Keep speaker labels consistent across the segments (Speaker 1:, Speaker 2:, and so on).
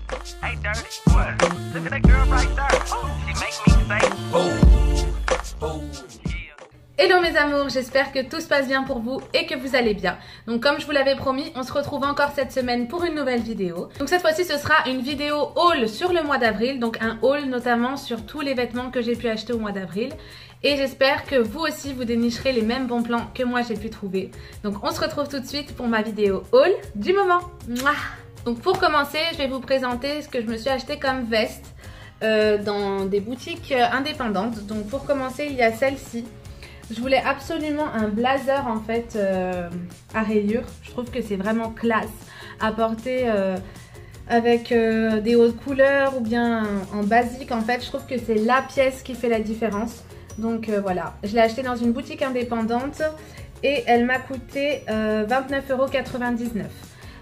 Speaker 1: Hey, dirty, what? Look at that girl right there. She make me say, oh, yeah.
Speaker 2: Hello mes amours, j'espère que tout se passe bien pour vous et que vous allez bien. Donc comme je vous l'avais promis, on se retrouve encore cette semaine pour une nouvelle vidéo. Donc cette fois-ci ce sera une vidéo haul sur le mois d'avril, donc un haul notamment sur tous les vêtements que j'ai pu acheter au mois d'avril. Et j'espère que vous aussi vous dénicherez les mêmes bons plans que moi j'ai pu trouver. Donc on se retrouve tout de suite pour ma vidéo haul du moment. Mouah. Donc pour commencer, je vais vous présenter ce que je me suis acheté comme veste dans des boutiques indépendantes. Donc pour commencer, il y a celle-ci. Je voulais absolument un blazer en fait à rayures. Je trouve que c'est vraiment classe à porter avec des hautes couleurs ou bien en basique. En fait, je trouve que c'est la pièce qui fait la différence. Donc voilà, je l'ai acheté dans une boutique indépendante et elle m'a coûté 29,99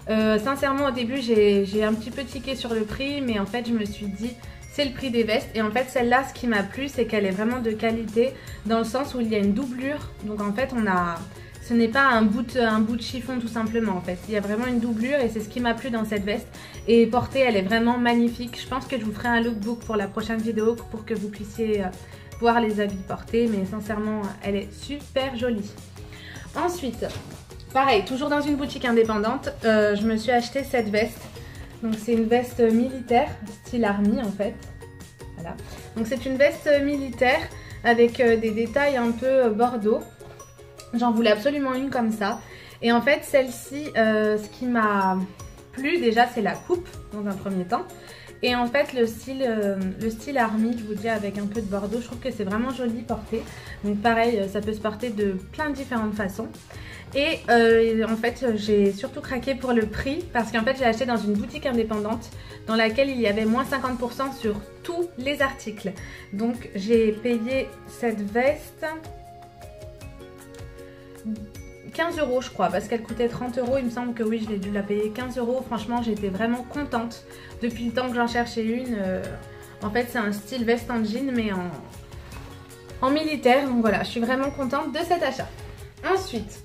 Speaker 2: €. Sincèrement, au début, j'ai un petit peu tiqué sur le prix, mais en fait, je me suis dit, c'est le prix des vestes. Et en fait, celle-là, ce qui m'a plu, c'est qu'elle est vraiment de qualité, dans le sens où il y a une doublure. Donc en fait, ce n'est pas un bout de chiffon tout simplement en fait. Il y a vraiment une doublure et c'est ce qui m'a plu dans cette veste. Et portée, elle est vraiment magnifique. Je pense que je vous ferai un lookbook pour la prochaine vidéo pour que vous puissiez voir les habits portés. Mais sincèrement, elle est super jolie. Ensuite, pareil, toujours dans une boutique indépendante, je me suis acheté cette veste. Donc c'est une veste militaire, style army en fait. Voilà. Donc c'est une veste militaire avec des détails un peu bordeaux. J'en voulais absolument une comme ça. Et en fait celle-ci, ce qui m'a plu déjà c'est la coupe dans un premier temps. Et en fait le style army, je vous dis, avec un peu de bordeaux, je trouve que c'est vraiment joli porté. Donc pareil, ça peut se porter de plein de différentes façons. Et en fait j'ai surtout craqué pour le prix parce qu'en fait j'ai acheté dans une boutique indépendante dans laquelle il y avait moins 50% sur tous les articles. Donc j'ai payé cette veste 15 € je crois, parce qu'elle coûtait 30 €, il me semble que oui, je l'ai dû la payer 15 €. Franchement j'étais vraiment contente depuis le temps que j'en cherchais une. En fait c'est un style veste en jean mais en militaire, donc voilà, je suis vraiment contente de cet achat. Ensuite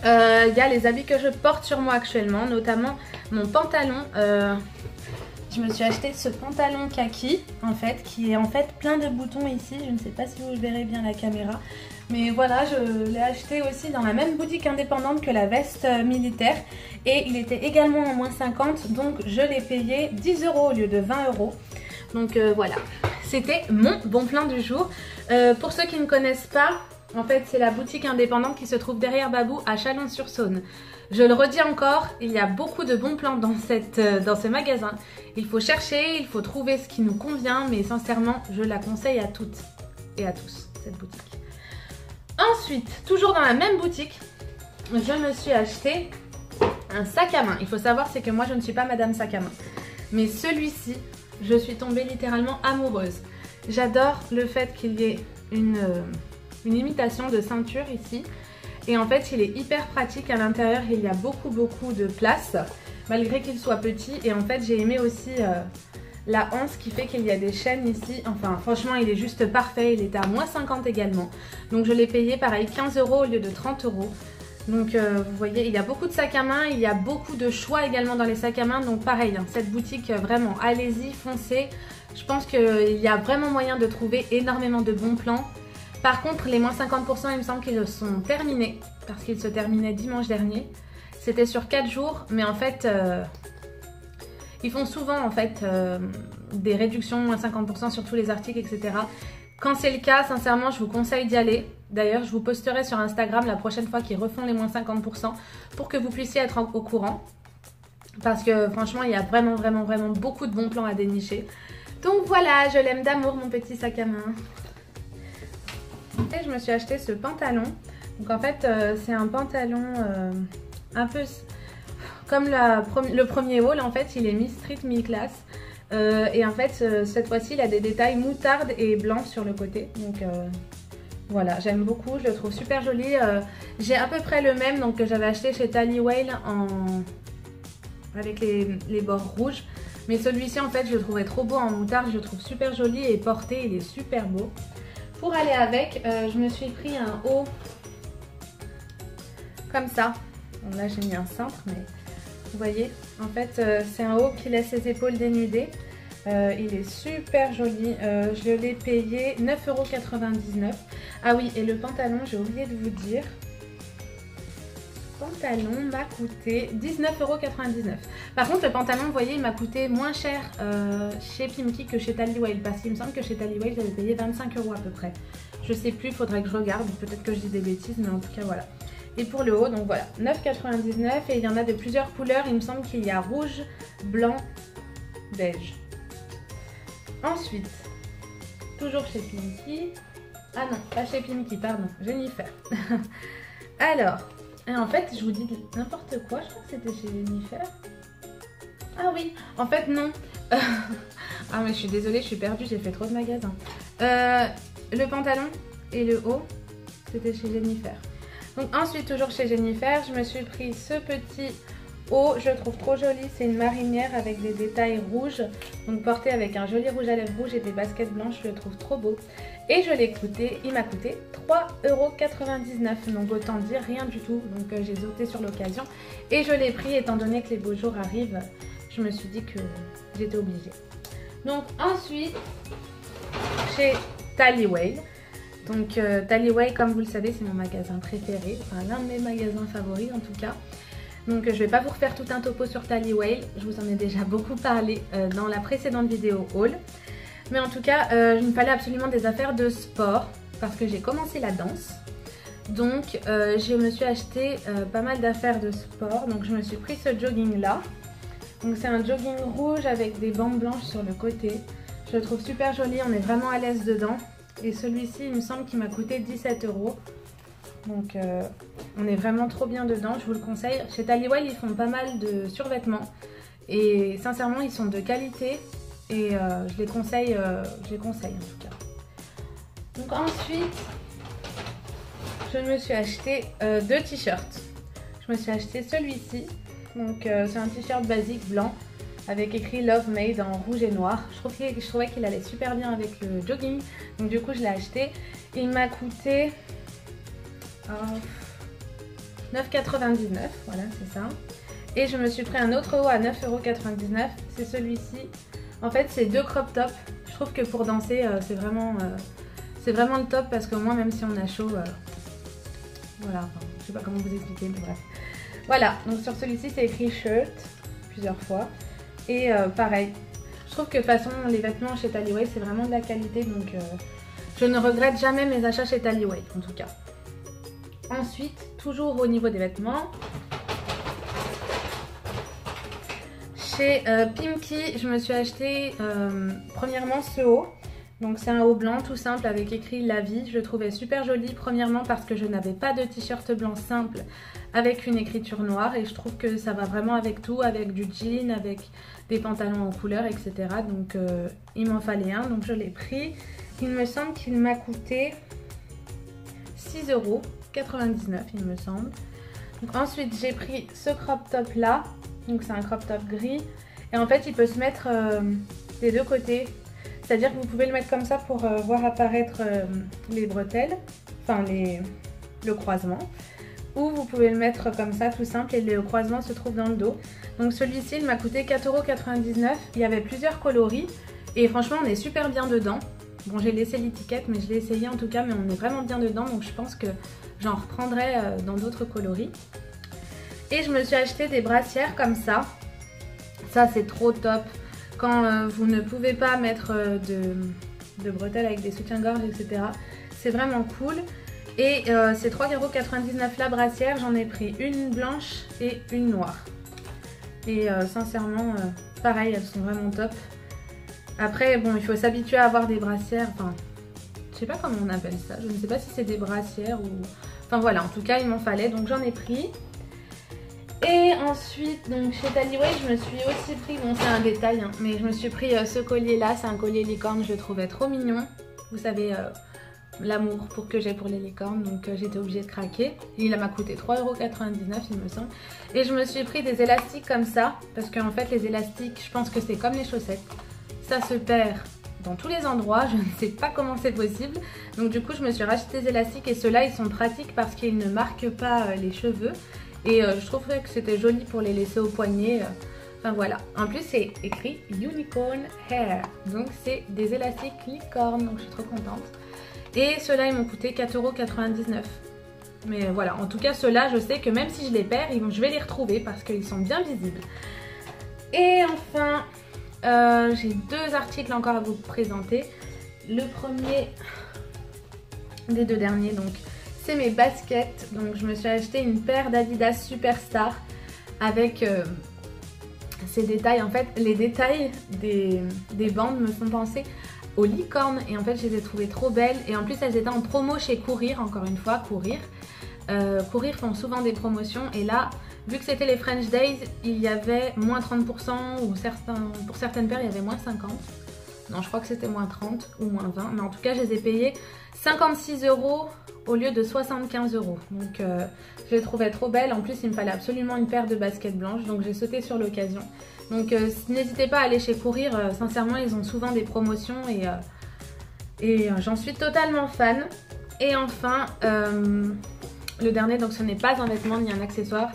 Speaker 2: il y a les habits que je porte sur moi actuellement, notamment mon pantalon. Je me suis acheté ce pantalon kaki en fait, qui est en fait plein de boutons ici. Je ne sais pas si vous verrez bien la caméra, mais voilà, je l'ai acheté aussi dans la même boutique indépendante que la veste militaire et il était également en moins 50, donc je l'ai payé 10 € au lieu de 20 €. Donc voilà, c'était mon bon plan du jour. Pour ceux qui ne connaissent pas, en fait, c'est la boutique indépendante qui se trouve derrière Babou à Chalon-sur-Saône. Je le redis encore, il y a beaucoup de bons plans dans ce magasin. Il faut chercher, il faut trouver ce qui nous convient, mais sincèrement, je la conseille à toutes et à tous, cette boutique. Ensuite, toujours dans la même boutique, je me suis acheté un sac à main. Il faut savoir, c'est que moi, je ne suis pas madame sac à main. Mais celui-ci, je suis tombée littéralement amoureuse. J'adore le fait qu'il y ait une imitation de ceinture ici. Et en fait il est hyper pratique à l'intérieur, il y a beaucoup de place malgré qu'il soit petit. Et en fait j'ai aimé aussi la hanse qui fait qu'il y a des chaînes ici. Enfin franchement il est juste parfait, il était à moins 50 également. Donc je l'ai payé pareil 15 € au lieu de 30 €. Donc vous voyez, il y a beaucoup de sacs à main, il y a beaucoup de choix également dans les sacs à main. Donc pareil, hein, cette boutique vraiment, allez-y, foncez. Je pense qu'il y a vraiment moyen de trouver énormément de bons plans. Par contre, les moins 50%, il me semble qu'ils sont terminés parce qu'ils se terminaient dimanche dernier. C'était sur 4 jours, mais en fait, ils font souvent en fait des réductions moins 50% sur tous les articles, etc. Quand c'est le cas, sincèrement, je vous conseille d'y aller. D'ailleurs, je vous posterai sur Instagram la prochaine fois qu'ils refont les moins 50% pour que vous puissiez être au courant. Parce que franchement, il y a vraiment beaucoup de bons plans à dénicher. Donc voilà, je l'aime d'amour, mon petit sac à main. Et je me suis acheté ce pantalon. Donc en fait c'est un pantalon un peu comme le premier haul. En fait il est mi-street mi-classe et en fait cette fois-ci il a des détails moutarde et blanc sur le côté. Donc voilà, j'aime beaucoup, je le trouve super joli. J'ai à peu près le même donc que j'avais acheté chez Tallywale avec les bords rouges. Mais celui-ci en fait je le trouvais trop beau en moutarde, je le trouve super joli et porté il est super beau. Pour aller avec, je me suis pris un haut comme ça. Bon, là j'ai mis un cintre, mais Vous voyez, en fait c'est un haut qui laisse les épaules dénudées. Il est super joli, je l'ai payé 9,99 €. Ah oui, et le pantalon, j'ai oublié de vous dire, le pantalon m'a coûté 19,99 €. Par contre le pantalon, vous voyez, il m'a coûté moins cher chez Pimkie que chez Tallywale, parce qu'il me semble que chez Tallywale j'avais payé 25 € à peu près. Je sais plus, il faudrait que je regarde, peut-être que je dis des bêtises, mais en tout cas voilà. Et pour le haut, donc voilà, 9,99 € et il y en a de plusieurs couleurs, il me semble qu'il y a rouge, blanc, beige. Ensuite, toujours chez Pimkie, ah non, pas chez Pimkie, pardon, Jennifer. Alors, en fait, je vous dis n'importe quoi, je crois que c'était chez Jennifer. Ah oui, en fait non. Ah mais je suis désolée, je suis perdue, j'ai fait trop de magasins. Le pantalon et le haut, c'était chez Jennifer. Donc ensuite, toujours chez Jennifer, je me suis pris ce petit haut, je le trouve trop joli, c'est une marinière avec des détails rouges, donc porté avec un joli rouge à lèvres rouge et des baskets blanches, je le trouve trop beau. Et je l'ai coûté, il m'a coûté 3,99 €, donc autant dire rien du tout, donc j'ai sauté sur l'occasion. Et je l'ai pris étant donné que les beaux jours arrivent, je me suis dit que j'étais obligée. Donc ensuite, chez Tallywale. Donc Tallywale, comme vous le savez, c'est mon magasin préféré, enfin l'un de mes magasins favoris en tout cas. Donc je ne vais pas vous refaire tout un topo sur Tallywale, je vous en ai déjà beaucoup parlé dans la précédente vidéo haul. Mais en tout cas, il me fallait absolument des affaires de sport parce que j'ai commencé la danse. Donc je me suis acheté pas mal d'affaires de sport. Donc je me suis pris ce jogging là. Donc c'est un jogging rouge avec des bandes blanches sur le côté. Je le trouve super joli, on est vraiment à l'aise dedans. Et celui-ci, il me semble qu'il m'a coûté 17 €. Donc on est vraiment trop bien dedans, je vous le conseille. Chez Tallywale, ils font pas mal de survêtements. Et sincèrement, ils sont de qualité. Et je les conseille en tout cas. Donc ensuite, je me suis acheté 2 t-shirts. Je me suis acheté celui-ci. Donc c'est un t-shirt basique blanc avec écrit Love Made en rouge et noir. Je trouvais qu'il allait super bien avec le jogging. Donc du coup je l'ai acheté. Il m'a coûté 9,99 €, voilà c'est ça. Et je me suis pris un autre haut à 9,99 €, c'est celui-ci. En fait c'est 2 crop tops. Je trouve que pour danser c'est vraiment le top parce que moi même si on a chaud, voilà, enfin, je sais pas comment vous expliquer mais bref. Voilà, donc sur celui-ci c'est écrit shirt plusieurs fois. Et pareil, je trouve que de toute façon les vêtements chez Tallywale c'est vraiment de la qualité, donc je ne regrette jamais mes achats chez Tallywale en tout cas. Ensuite, toujours au niveau des vêtements, chez Pimkie, je me suis acheté premièrement ce haut. Donc c'est un haut blanc tout simple avec écrit La Vie. Je le trouvais super joli, premièrement parce que je n'avais pas de t-shirt blanc simple avec une écriture noire. Et je trouve que ça va vraiment avec tout, avec du jean, avec des pantalons en couleur, etc. Donc il m'en fallait un, donc je l'ai pris. Il me semble qu'il m'a coûté 6,99 € il me semble. Donc ensuite j'ai pris ce crop top là. Donc c'est un crop top gris. Et en fait il peut se mettre des deux côtés. C'est-à-dire que vous pouvez le mettre comme ça pour voir apparaître les bretelles, enfin le croisement. Ou vous pouvez le mettre comme ça tout simple et le croisement se trouve dans le dos. Donc celui-ci il m'a coûté 4,99 €. Il y avait plusieurs coloris et franchement on est super bien dedans. Bon j'ai laissé l'étiquette mais je l'ai essayé en tout cas, mais on est vraiment bien dedans. Donc je pense que j'en reprendrai dans d'autres coloris. Et je me suis acheté des brassières comme ça. Ça c'est trop top. Quand vous ne pouvez pas mettre de bretelles avec des soutiens-gorge, etc. C'est vraiment cool. Et c'est 3,99 € la brassière. J'en ai pris une blanche et une noire. Et sincèrement, pareil, elles sont vraiment top. Après, bon, il faut s'habituer à avoir des brassières. Enfin, je sais pas comment on appelle ça. Je ne sais pas si c'est des brassières ou... Enfin voilà, en tout cas, il m'en fallait. Donc j'en ai pris. Et ensuite, donc chez Tallywale, je me suis aussi pris, bon c'est un détail, hein, mais je me suis pris ce collier là, c'est un collier licorne, je le trouvais trop mignon. Vous savez, l'amour que j'ai pour les licornes, donc j'étais obligée de craquer. Il m'a coûté 3,99 € il me semble. Et je me suis pris des élastiques comme ça, parce qu'en fait les élastiques, je pense que c'est comme les chaussettes. Ça se perd dans tous les endroits, je ne sais pas comment c'est possible. Donc du coup je me suis racheté des élastiques et ceux-là ils sont pratiques parce qu'ils ne marquent pas les cheveux. Et je trouvais que c'était joli pour les laisser au poignet. Enfin voilà. En plus c'est écrit Unicorn Hair. Donc c'est des élastiques licorne. Donc je suis trop contente. Et ceux-là ils m'ont coûté 4,99 €. Mais voilà, en tout cas ceux-là je sais que même si je les perds, je vais les retrouver parce qu'ils sont bien visibles. Et enfin, j'ai deux articles encore à vous présenter. Le premier des deux derniers, donc c'est mes baskets. Donc je me suis acheté une paire d'Adidas Superstar avec ces détails. En fait, les détails des bandes me font penser aux licornes et en fait je les ai trouvées trop belles. Et en plus elles étaient en promo chez Courir, encore une fois, Courir. Courir font souvent des promotions et là, vu que c'était les French Days, il y avait moins 30% ou pour certaines paires il y avait moins 50%. Non, je crois que c'était moins 30 ou moins 20, mais en tout cas je les ai payés 56 € au lieu de 75 €. Donc je les trouvais trop belles. En plus il me fallait absolument une paire de baskets blanches, donc j'ai sauté sur l'occasion. Donc n'hésitez pas à aller chez Courir, sincèrement ils ont souvent des promotions et j'en suis totalement fan. Et enfin, le dernier, donc ce n'est pas un vêtement ni un accessoire,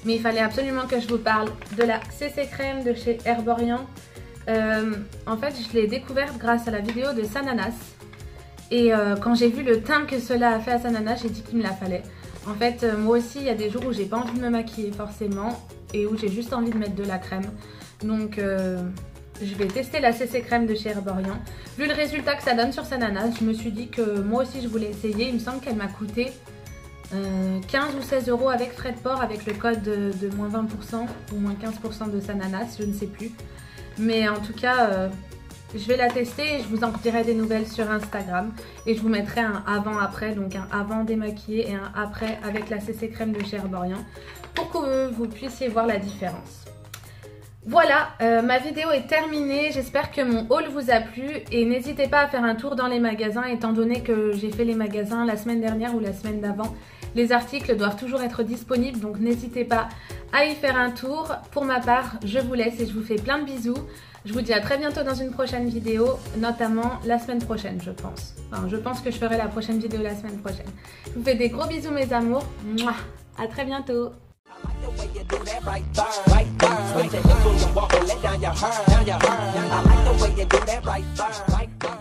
Speaker 2: mais il fallait absolument que je vous parle de la CC Crème de chez Herborian. En fait je l'ai découverte grâce à la vidéo de Sananas. Et quand j'ai vu le teint que cela a fait à Sananas, j'ai dit qu'il me la fallait. En fait moi aussi il y a des jours où j'ai pas envie de me maquiller forcément et où j'ai juste envie de mettre de la crème. Donc je vais tester la CC Crème de chez Herborian. Vu le résultat que ça donne sur Sananas, je me suis dit que moi aussi je voulais essayer. Il me semble qu'elle m'a coûté 15 ou 16 € avec frais de port, avec le code de moins 20% ou moins 15% de Sananas, je ne sais plus. Mais en tout cas, je vais la tester et je vous en dirai des nouvelles sur Instagram. Et je vous mettrai un avant-après, donc un avant démaquillé et un après avec la CC Crème de chez Herborian pour que vous puissiez voir la différence. Voilà, ma vidéo est terminée, j'espère que mon haul vous a plu et n'hésitez pas à faire un tour dans les magasins étant donné que j'ai fait les magasins la semaine dernière ou la semaine d'avant. Les articles doivent toujours être disponibles donc n'hésitez pas à y faire un tour. Pour ma part, je vous laisse et je vous fais plein de bisous. Je vous dis à très bientôt dans une prochaine vidéo, notamment la semaine prochaine je pense. Enfin, je pense que je ferai la prochaine vidéo la semaine prochaine. Je vous fais des gros bisous mes amours. Mouah, à très bientôt.
Speaker 3: I like the way you do that right there, right there. Switch your hips when you walk and let down your hair, down your hair. I like the way you do that right there, right there.